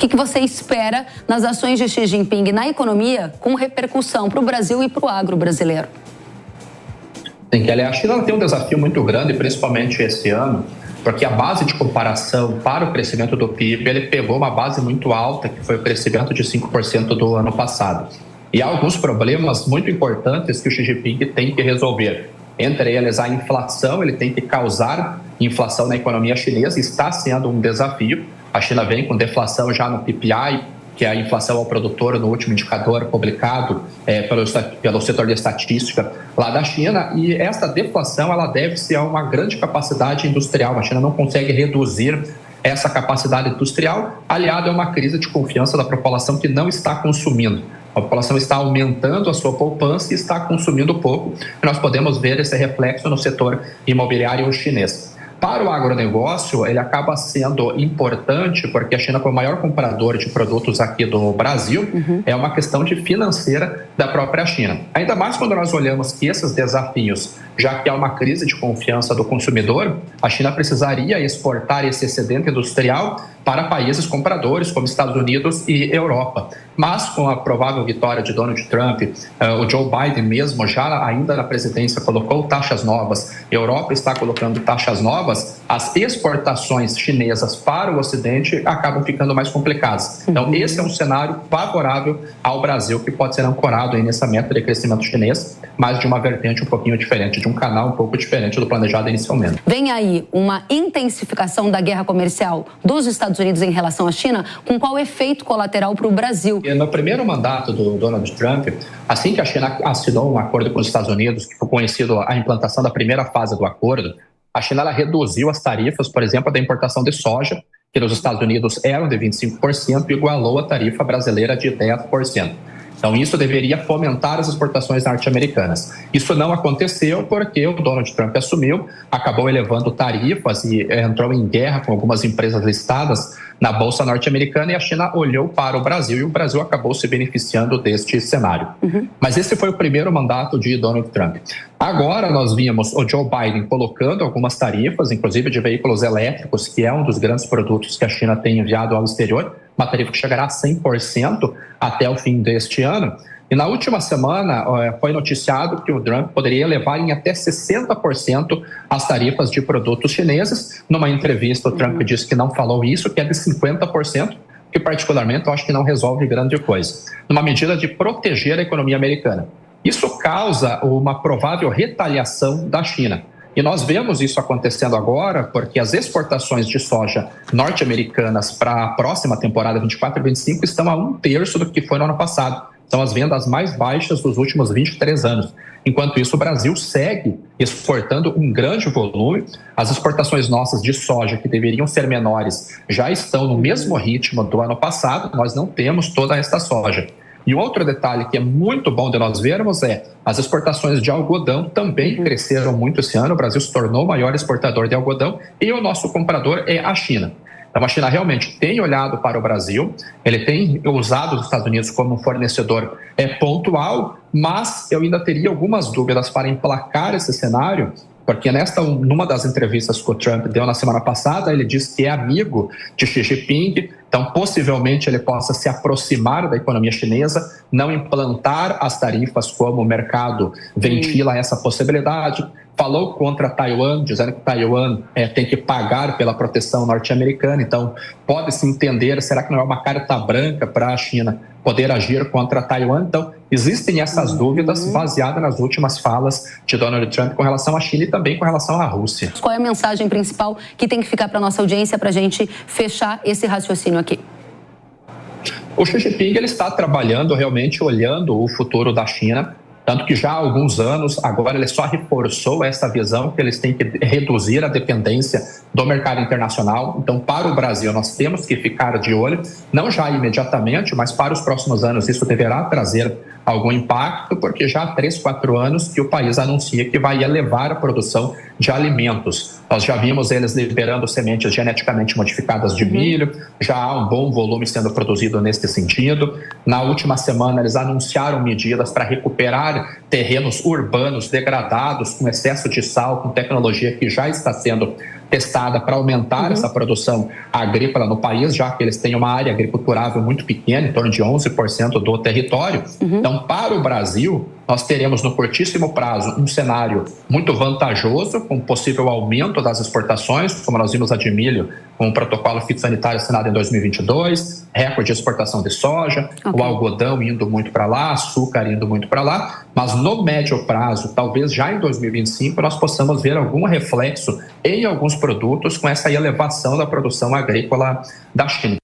que você espera nas ações de Xi Jinping na economia com repercussão para o Brasil e para o agro brasileiro? Tem que a China tem um desafio muito grande, principalmente esse ano, porque a base de comparação para o crescimento do PIB, ele pegou uma base muito alta, que foi o crescimento de 5% do ano passado. E há alguns problemas muito importantes que o Xi Jinping tem que resolver. Entre eles, a inflação, ele tem que causar inflação na economia chinesa, está sendo um desafio. A China vem com deflação já no PPI, que é a inflação ao produtor, no último indicador publicado pelo setor de estatística lá da China. E essa deflação, ela deve-se a uma grande capacidade industrial. A China não consegue reduzir essa capacidade industrial, aliado a uma crise de confiança da população que não está consumindo. A população está aumentando a sua poupança e está consumindo pouco. E nós podemos ver esse reflexo no setor imobiliário chinês. Para o agronegócio, ele acaba sendo importante porque a China, como o maior comprador de produtos aqui do Brasil, é uma questão de financeira da própria China. Ainda mais quando nós olhamos que esses desafios, já que há uma crise de confiança do consumidor, a China precisaria exportar esse excedente industrial para países compradores como Estados Unidos e Europa. Mas com a provável vitória de Donald Trump, o Joe Biden mesmo já ainda na presidência colocou taxas novas, a Europa está colocando taxas novas, as exportações chinesas para o Ocidente acabam ficando mais complicadas. Então esse é um cenário favorável ao Brasil, que pode ser ancorado aí nessa meta de crescimento chinês, mas de uma vertente um pouquinho diferente, de um canal um pouco diferente do planejado inicialmente. Vem aí uma intensificação da guerra comercial dos Estados Unidos em relação à China, com qual efeito colateral para o Brasil? No primeiro mandato do Donald Trump, assim que a China assinou um acordo com os Estados Unidos, que foi conhecido a implantação da primeira fase do acordo, a China ela reduziu as tarifas, por exemplo, da importação de soja, que nos Estados Unidos eram de 25%, e igualou a tarifa brasileira de 10%. Então, isso deveria fomentar as exportações norte-americanas. Isso não aconteceu porque o Donald Trump assumiu, acabou elevando tarifas e entrou em guerra com algumas empresas listadas na Bolsa norte-americana, e a China olhou para o Brasil e o Brasil acabou se beneficiando deste cenário. Mas esse foi o primeiro mandato de Donald Trump. Agora nós vimos o Joe Biden colocando algumas tarifas, inclusive de veículos elétricos, que é um dos grandes produtos que a China tem enviado ao exterior, uma tarifa que chegará a 100% até o fim deste ano. E na última semana foi noticiado que o Trump poderia elevar em até 60% as tarifas de produtos chineses. Numa entrevista, o Trump disse que não falou isso, que é de 50%, que particularmente eu acho que não resolve grande coisa. Numa medida de proteger a economia americana. Isso causa uma provável retaliação da China. E nós vemos isso acontecendo agora porque as exportações de soja norte-americanas para a próxima temporada 24 e 25 estão a 1/3 do que foi no ano passado. São as vendas mais baixas dos últimos 23 anos. Enquanto isso, o Brasil segue exportando um grande volume. As exportações nossas de soja, que deveriam ser menores, já estão no mesmo ritmo do ano passado. Nós não temos toda esta soja. E outro detalhe que é muito bom de nós vermos é as exportações de algodão também cresceram muito esse ano. O Brasil se tornou o maior exportador de algodão e o nosso comprador é a China. Então a China realmente tem olhado para o Brasil, ele tem usado os Estados Unidos como um fornecedor pontual, mas eu ainda teria algumas dúvidas para emplacar esse cenário, porque numa das entrevistas que o Trump deu na semana passada, ele disse que é amigo de Xi Jinping, então possivelmente ele possa se aproximar da economia chinesa, não implantar as tarifas como o mercado ventila essa possibilidade. Falou contra Taiwan, dizendo que Taiwan tem que pagar pela proteção norte-americana, então pode-se entender, será que não é uma carta branca para a China poder agir contra Taiwan? Então, existem essas dúvidas baseadas nas últimas falas de Donald Trump com relação à China e também com relação à Rússia. Qual é a mensagem principal que tem que ficar para a nossa audiência para a gente fechar esse raciocínio aqui? O Xi Jinping ele está trabalhando realmente olhando o futuro da China, tanto que já há alguns anos, agora ele só reforçou essa visão que eles têm que reduzir a dependência do mercado internacional. Então, para o Brasil, nós temos que ficar de olho, não já imediatamente, mas para os próximos anos isso deverá trazer algum impacto, porque já há 3, 4 anos que o país anuncia que vai elevar a produção de alimentos. Nós já vimos eles liberando sementes geneticamente modificadas de milho, já há um bom volume sendo produzido nesse sentido. Na última semana, eles anunciaram medidas para recuperar terrenos urbanos degradados com excesso de sal, com tecnologia que já está sendo testada para aumentar essa produção agrícola no país, já que eles têm uma área agriculturável muito pequena, em torno de 11% do território. Então, para o Brasil, nós teremos no curtíssimo prazo um cenário muito vantajoso, com possível aumento das exportações, como nós vimos a de milho, com o protocolo fitossanitário assinado em 2022, recorde de exportação de soja, o algodão indo muito para lá, açúcar indo muito para lá, mas no médio prazo, talvez já em 2025, nós possamos ver algum reflexo em alguns produtos com essa elevação da produção agrícola da China.